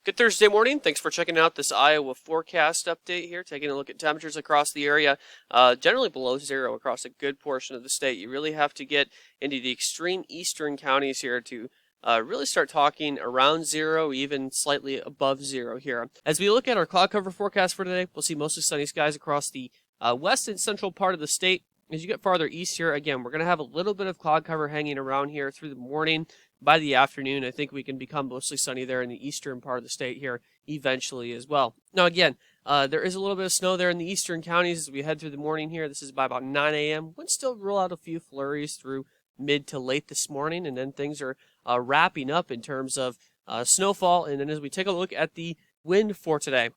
Good Thursday morning. Thanks for checking out this Iowa forecast update here, taking a look at temperatures across the area. Generally below zero across a good portion of the state. You really have to get into the extreme eastern counties here to really start talking around zero, even slightly above zero here. As we look at our cloud cover forecast for today, we'll see mostly sunny skies across the west and central part of the state. As you get farther east here, again, we're going to have a little bit of cloud cover hanging around here through the morning. By the afternoon, I think we can become mostly sunny there in the eastern part of the state here eventually as well. Now, again, there is a little bit of snow there in the eastern counties as we head through the morning here. This is by about 9 a.m. We'll still roll out a few flurries through mid to late this morning, and then things are wrapping up in terms of snowfall. And then as we take a look at the wind for today,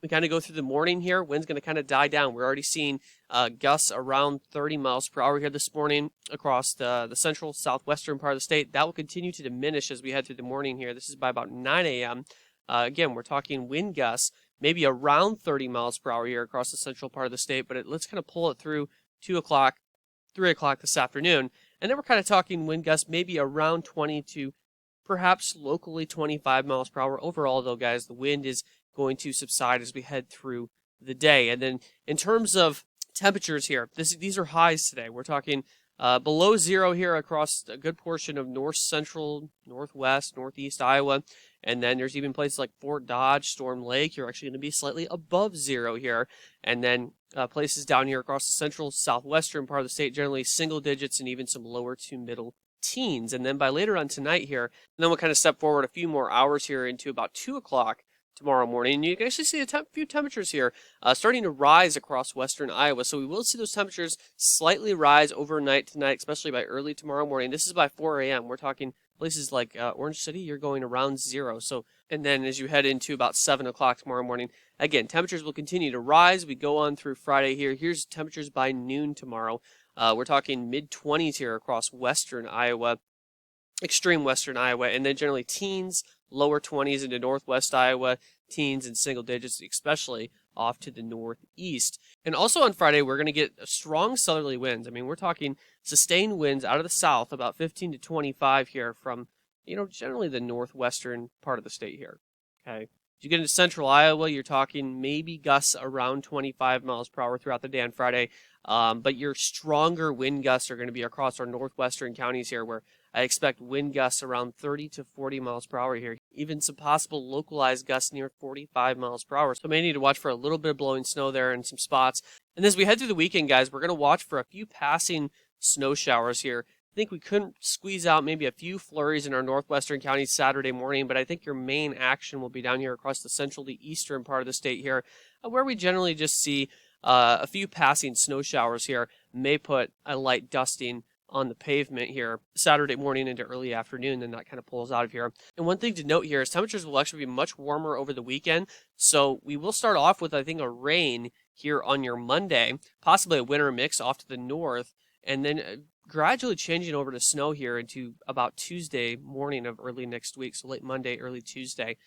we kind of go through the morning here. Wind's going to kind of die down. We're already seeing gusts around 30 miles per hour here this morning across the central southwestern part of the state. That will continue to diminish as we head through the morning here. This is by about 9 a.m. Again, we're talking wind gusts, maybe around 30 miles per hour here across the central part of the state, but let's kind of pull it through 2 o'clock, 3 o'clock this afternoon. And then we're kind of talking wind gusts maybe around 20 to perhaps locally 25 miles per hour. Overall, though, guys, the wind is going to subside as we head through the day. And then in terms of temperatures here, these are highs today. We're talking below zero here across a good portion of north central, northwest, northeast Iowa. And then there's even places like Fort Dodge, Storm Lake. You're actually going to be slightly above zero here. And then places down here across the central, southwestern part of the state, generally single digits and even some lower to middle teens. And then by later on tonight here, and then we'll kind of step forward a few more hours here into about 2 o'clock tomorrow morning. And you can actually see a few temperatures here starting to rise across western Iowa. So we will see those temperatures slightly rise overnight tonight, especially by early tomorrow morning. This is by 4 a.m. We're talking places like Orange City, you're going around zero. So, and then as you head into about 7 o'clock tomorrow morning, again, temperatures will continue to rise. We go on through Friday here. Here's temperatures by noon tomorrow. We're talking mid-20s here across western Iowa, extreme western Iowa, and then generally teens, lower 20s into northwest Iowa, teens and single digits, especially off to the northeast. And also on Friday, we're going to get strong southerly winds. I mean, we're talking sustained winds out of the south, about 15 to 25 here from, generally the northwestern part of the state here. Okay. As you get into central Iowa, you're talking maybe gusts around 25 miles per hour throughout the day on Friday. But your stronger wind gusts are going to be across our northwestern counties here, where I expect wind gusts around 30 to 40 miles per hour here. Even some possible localized gusts near 45 miles per hour. So may need to watch for a little bit of blowing snow there in some spots. And as we head through the weekend, guys, we're going to watch for a few passing snow showers here. I think we couldn't squeeze out maybe a few flurries in our northwestern counties Saturday morning, but I think your main action will be down here across the central to eastern part of the state here, where we generally just see a few passing snow showers here. May put a light dusting on the pavement here Saturday morning into early afternoon, then that kind of pulls out of here. And one thing to note here is temperatures will actually be much warmer over the weekend. So we will start off with, I think, a rain here on your Monday, possibly a winter mix off to the north, and then gradually changing over to snow here into about Tuesday morning of early next week. So late Monday, early Tuesday.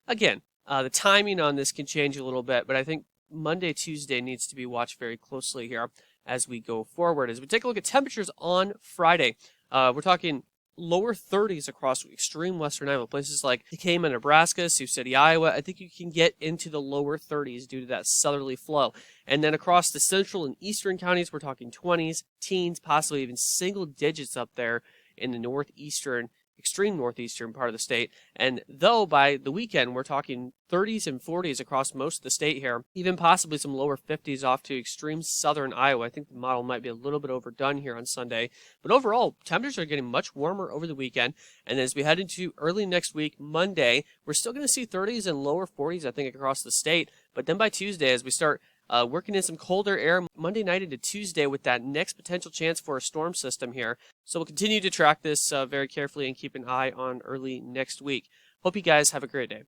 Again, the timing on this can change a little bit, but I think Monday, Tuesday needs to be watched very closely here as we go forward. As we take a look at temperatures on Friday, we're talking lower 30s across extreme western Iowa, places like Decatur, Nebraska, Sioux City, Iowa. I think you can get into the lower 30s due to that southerly flow. And then across the central and eastern counties, we're talking 20s, teens, possibly even single digits up there in the northeastern, extreme northeastern part of the state. And though by the weekend, we're talking 30s and 40s across most of the state here, even possibly some lower 50s off to extreme southern Iowa. I think the model might be a little bit overdone here on Sunday. But overall, temperatures are getting much warmer over the weekend. And as we head into early next week, Monday, we're still going to see 30s and lower 40s, I think, across the state. But then by Tuesday, as we start working in some colder air Monday night into Tuesday with that next potential chance for a storm system here. So we'll continue to track this very carefully and keep an eye on early next week. Hope you guys have a great day.